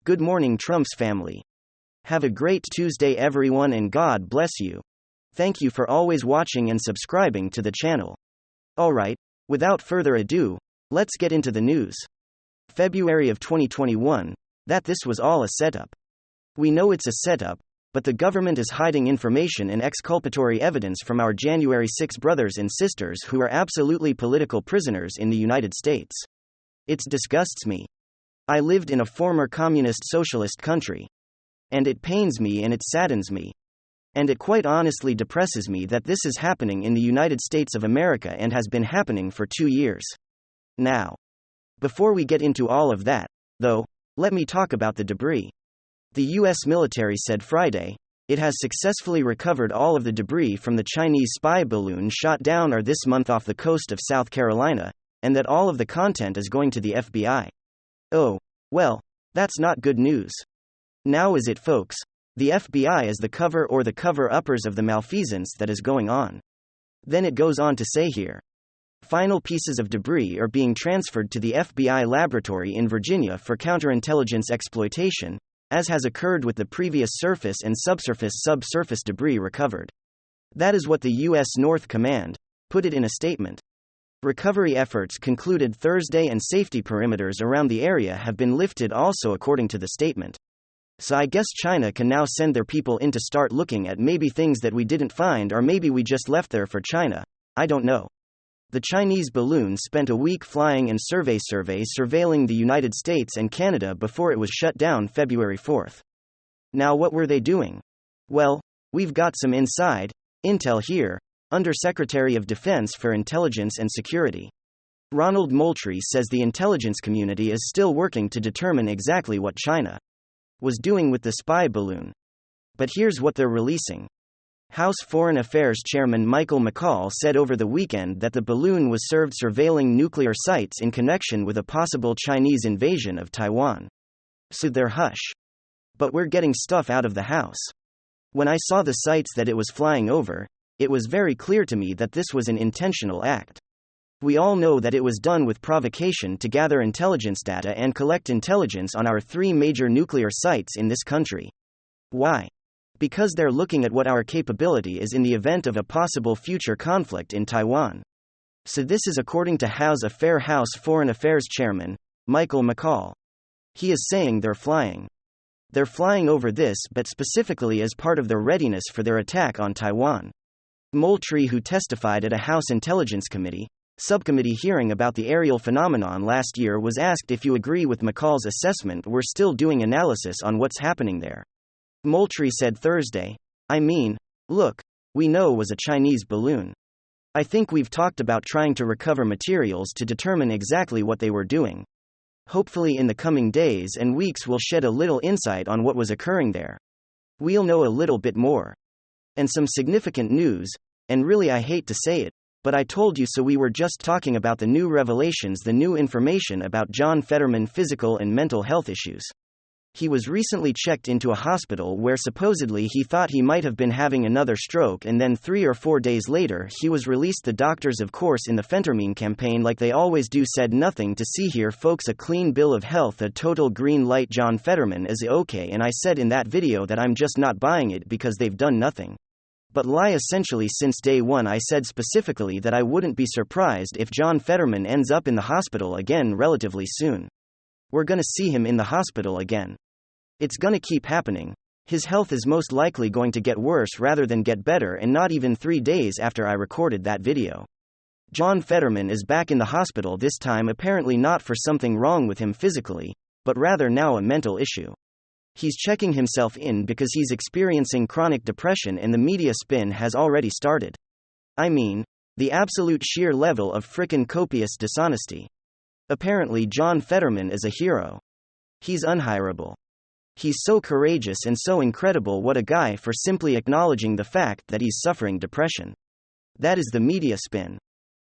Good morning, Trump's family. Have a great Tuesday, everyone, and God bless you. Thank you for always watching and subscribing to the channel. Alright, without further ado, let's get into the news. February of 2021, this was all a setup. We know it's a setup, but the government is hiding information and exculpatory evidence from our January 6 brothers and sisters who are absolutely political prisoners in the United States. It disgusts me. I lived in a former communist socialist country. And it pains me and it saddens me. And it quite honestly depresses me that this is happening in the United States of America and has been happening for 2 years. Now, before we get into all of that, though, let me talk about the debris. The U.S. military said Friday it has successfully recovered all of the debris from the Chinese spy balloon shot down this month off the coast of South Carolina, and that all of the content is going to the FBI. Oh, well, that's not good news. Now is it, folks? The FBI is the cover or the cover-uppers of the malfeasance that is going on. Then it goes on to say here. Final pieces of debris are being transferred to the FBI laboratory in Virginia for counterintelligence exploitation, as has occurred with the previous surface and subsurface debris recovered. That is what the U.S. North Command put it in a statement. Recovery efforts concluded Thursday and safety perimeters around the area have been lifted also according to the statement. So I guess China can now send their people in to start looking at maybe things that we didn't find, or maybe we just left there for China. I don't know. The Chinese balloon spent a week flying and surveilling the United States and Canada before it was shut down February 4th. Now what were they doing? Well, we've got some inside intel here. Undersecretary of Defense for Intelligence and Security Ronald Moultrie says the intelligence community is still working to determine exactly what China was doing with the spy balloon. But here's what they're releasing. House Foreign Affairs Chairman Michael McCaul said over the weekend that the balloon was served surveilling nuclear sites in connection with a possible Chinese invasion of Taiwan. So they're hush. But we're getting stuff out of the house. When I saw the sites that it was flying over, it was very clear to me that this was an intentional act. We all know that it was done with provocation to gather intelligence data and collect intelligence on our 3 major nuclear sites in this country. Why? Because they're looking at what our capability is in the event of a possible future conflict in Taiwan. So this is according to House Foreign Affairs Chairman Michael McCaul. He is saying they're flying. They're flying over this, but specifically as part of their readiness for their attack on Taiwan. Moultrie, who testified at a House Intelligence Committee subcommittee hearing about the aerial phenomenon last year, was asked if you agree with McCaul's assessment. We're still doing analysis on what's happening there. Moultrie said Thursday, I mean, look, we know it was a Chinese balloon. I think we've talked about trying to recover materials to determine exactly what they were doing. Hopefully in the coming days and weeks we'll shed a little insight on what was occurring there. We'll know a little bit more. And some significant news, and really I hate to say it, but I told you so. We were just talking about the new revelations, the new information about John Fetterman physical and mental health issues. He was recently checked into a hospital where supposedly he thought he might have been having another stroke, and then 3 or 4 days later he was released. The doctors, of course, in the Phentermine campaign, like they always do, said nothing to see here, folks, a clean bill of health, a total green light. John Fetterman is okay, and I said in that video that I'm just not buying it because they've done nothing but lie. Essentially since day one I said specifically that I wouldn't be surprised if John Fetterman ends up in the hospital again relatively soon. We're gonna see him in the hospital again. It's gonna keep happening. His health is most likely going to get worse rather than get better, and not even 3 days after I recorded that video. John Fetterman is back in the hospital, this time apparently not for something wrong with him physically, but rather now a mental issue. He's checking himself in because he's experiencing chronic depression, and the media spin has already started. I mean, the absolute sheer level of frickin' copious dishonesty. Apparently John Fetterman is a hero. He's unhireable. He's so courageous and so incredible. What a guy for simply acknowledging the fact that he's suffering depression. That is the media spin.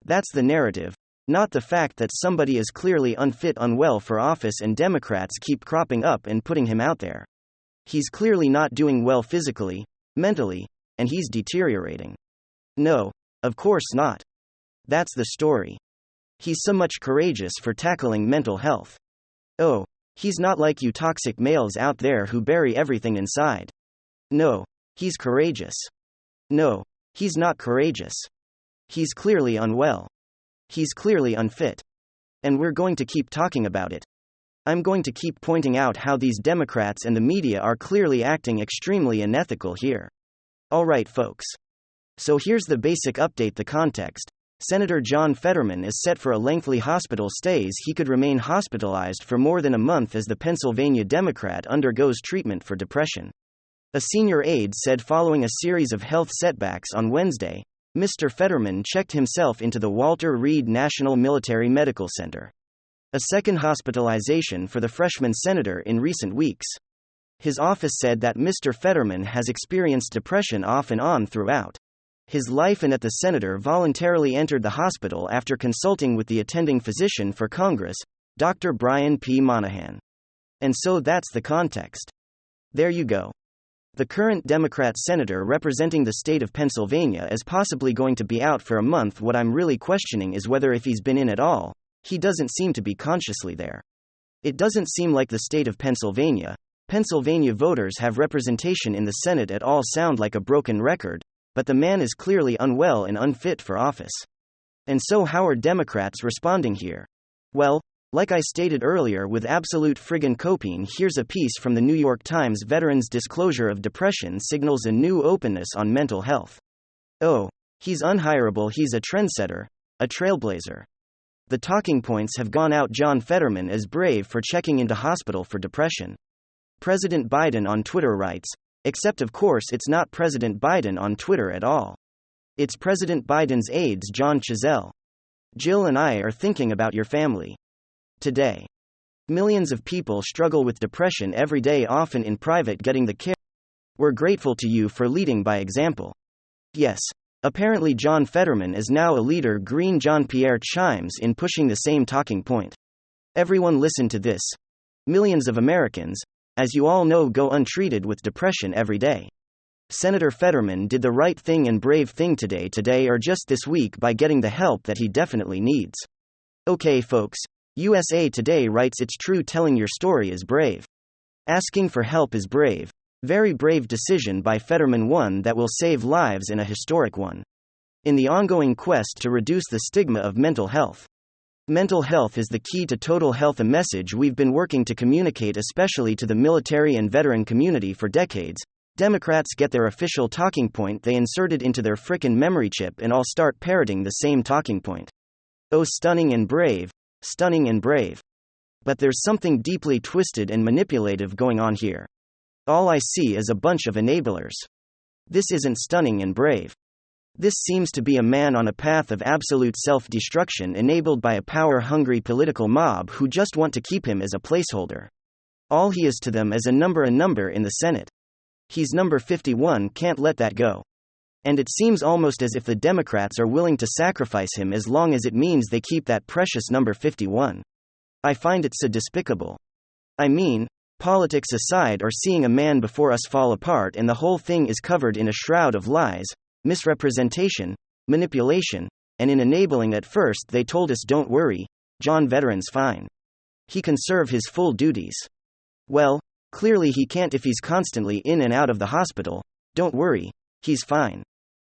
That's the narrative, not the fact that somebody is clearly unfit, unwell for office, and Democrats keep cropping up and putting him out there. He's clearly not doing well physically, mentally, and he's deteriorating. No, of course not. That's the story. He's so much courageous for tackling mental health. Oh, He's not like you toxic males out there who bury everything inside. No, he's courageous. No, he's not courageous. He's clearly unwell. He's clearly unfit. And we're going to keep talking about it. I'm going to keep pointing out how these Democrats and the media are clearly acting extremely unethical here. Alright, folks. So here's the basic update, the context. Senator John Fetterman is set for a lengthy hospital stays. He could remain hospitalized for more than a month as the Pennsylvania Democrat undergoes treatment for depression. A senior aide said following a series of health setbacks on Wednesday, Mr. Fetterman checked himself into the Walter Reed National Military Medical Center. A second hospitalization for the freshman senator in recent weeks. His office said that Mr. Fetterman has experienced depression off and on throughout his life and that the senator voluntarily entered the hospital after consulting with the attending physician for Congress, Dr. Brian P. Monahan. And so that's the context. There you go. The current Democrat senator representing the state of Pennsylvania is possibly going to be out for a month. What I'm really questioning is whether if he's been in at all, he doesn't seem to be consciously there. It doesn't seem like the state of Pennsylvania voters have representation in the Senate at all. Sound like a broken record, but the man is clearly unwell and unfit for office. And so how are Democrats responding here? Well, like I stated earlier with absolute friggin' copine, here's a piece from the New York Times. Veterans' disclosure of depression signals a new openness on mental health. Oh, he's unhireable, he's a trendsetter, a trailblazer. The talking points have gone out. John Fetterman is brave for checking into hospital for depression. President Biden on Twitter writes, except of course it's not President Biden on Twitter at all. It's President Biden's aides John Chazelle. Jill and I are thinking about your family. Today. Millions of people struggle with depression every day, often in private, getting the care. We're grateful to you for leading by example. Yes, apparently John Fetterman is now a leader. Green Jean-Pierre chimes in, pushing the same talking point. Everyone listen to this. Millions of Americans, as you all know, go untreated with depression every day. Senator Fetterman did the right thing and brave thing today or just this week by getting the help that he definitely needs. Okay, folks. USA Today writes, it's true, telling your story is brave. Asking for help is brave. Very brave decision by Fetterman, one that will save lives and a historic one. In the ongoing quest to reduce the stigma of mental health. Mental health is the key to total health, a message we've been working to communicate especially to the military and veteran community for decades. Democrats get their official talking point they inserted into their frickin' memory chip and all start parroting the same talking point. Oh, stunning and brave. Stunning and brave. But there's something deeply twisted and manipulative going on here. All I see is a bunch of enablers. This isn't stunning and brave. This seems to be a man on a path of absolute self-destruction, enabled by a power-hungry political mob who just want to keep him as a placeholder. All he is to them is a number in the Senate. He's number 51, can't let that go. And it seems almost as if the Democrats are willing to sacrifice him as long as it means they keep that precious number 51. I find it so despicable. I mean, politics aside, or seeing a man before us fall apart and the whole thing is covered in a shroud of lies, misrepresentation, manipulation, and in enabling. At first they told us, don't worry, John Veteran's fine. He can serve his full duties. Well, clearly he can't if he's constantly in and out of the hospital. Don't worry, he's fine.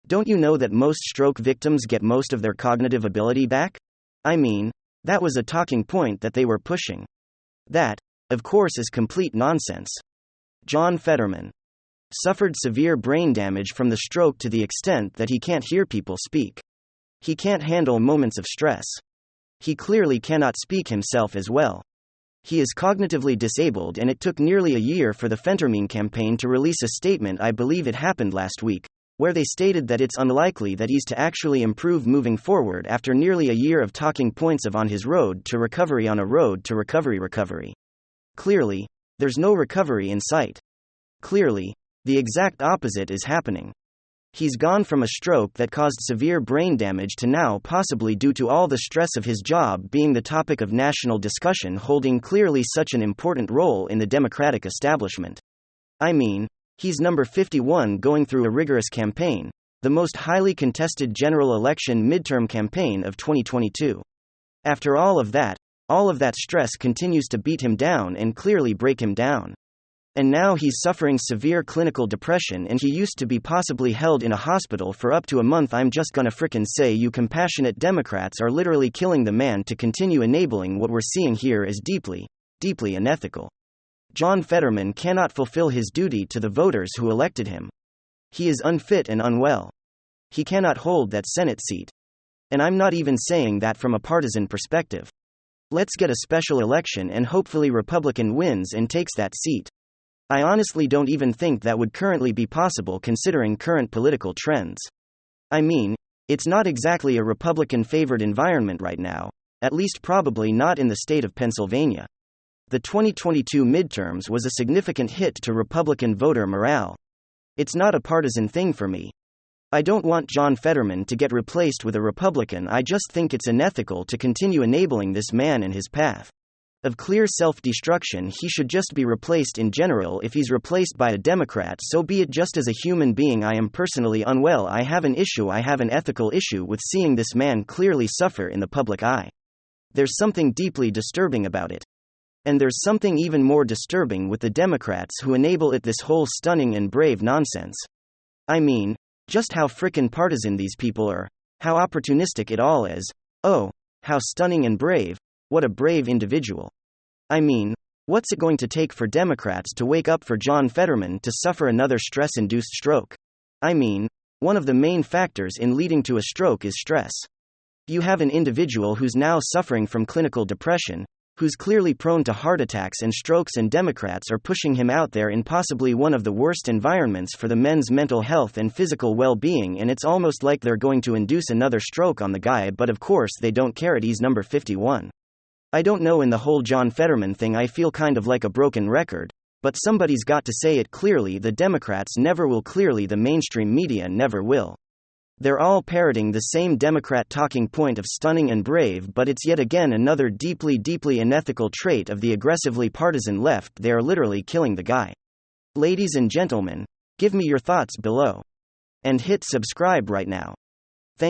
Don't you know that most stroke victims get most of their cognitive ability back? I mean, that was a talking point that they were pushing. That, of course, is complete nonsense. John Fetterman suffered severe brain damage from the stroke to the extent that he can't hear people speak. He can't handle moments of stress. He clearly cannot speak himself as well. He is cognitively disabled, and it took nearly a year for the Fetterman campaign to release a statement, I believe it happened last week, where they stated that it's unlikely that he's to actually improve moving forward after nearly a year of talking points of on his road to recovery, on a road to recovery. Clearly, there's no recovery in sight. Clearly, the exact opposite is happening. He's gone from a stroke that caused severe brain damage to now, possibly due to all the stress of his job, being the topic of national discussion, holding clearly such an important role in the Democratic establishment. I mean, he's number 51 going through a rigorous campaign, the most highly contested general election midterm campaign of 2022. After all of that, All of that stress continues to beat him down and clearly break him down. And now he's suffering severe clinical depression and he used to be possibly held in a hospital for up to a month. I'm just gonna frickin' say you compassionate Democrats are literally killing the man to continue enabling what we're seeing here is deeply, deeply unethical. John Fetterman cannot fulfill his duty to the voters who elected him. He is unfit and unwell. He cannot hold that Senate seat. And I'm not even saying that from a partisan perspective. Let's get a special election and hopefully Republican wins and takes that seat. I honestly don't even think that would currently be possible considering current political trends. I mean, it's not exactly a Republican-favored environment right now, at least probably not in the state of Pennsylvania. The 2022 midterms was a significant hit to Republican voter morale. It's not a partisan thing for me. I don't want John Fetterman to get replaced with a Republican. I just think it's unethical to continue enabling this man in his path of clear self-destruction. He should just be replaced in general. If he's replaced by a Democrat, so be it. Just as a human being, I am personally unwell. I have an ethical issue with seeing this man clearly suffer in the public eye. There's something deeply disturbing about it. And there's something even more disturbing with the Democrats who enable it, this whole stunning and brave nonsense. I mean, just how frickin' partisan these people are, how opportunistic it all is. Oh, how stunning and brave, what a brave individual. I mean, what's it going to take for Democrats to wake up for John Fetterman to suffer another stress-induced stroke? I mean, one of the main factors in leading to a stroke is stress. You have an individual who's now suffering from clinical depression, who's clearly prone to heart attacks and strokes, and Democrats are pushing him out there in possibly one of the worst environments for the men's mental health and physical well-being, and it's almost like they're going to induce another stroke on the guy, but of course they don't care. He's number 51. I don't know, in the whole John Fetterman thing I feel kind of like a broken record, but somebody's got to say it clearly. The Democrats never will. Clearly the mainstream media never will. They're all parroting the same Democrat talking point of stunning and brave, but it's yet again another deeply, deeply unethical trait of the aggressively partisan left. They are literally killing the guy. Ladies and gentlemen, give me your thoughts below. And hit subscribe right now.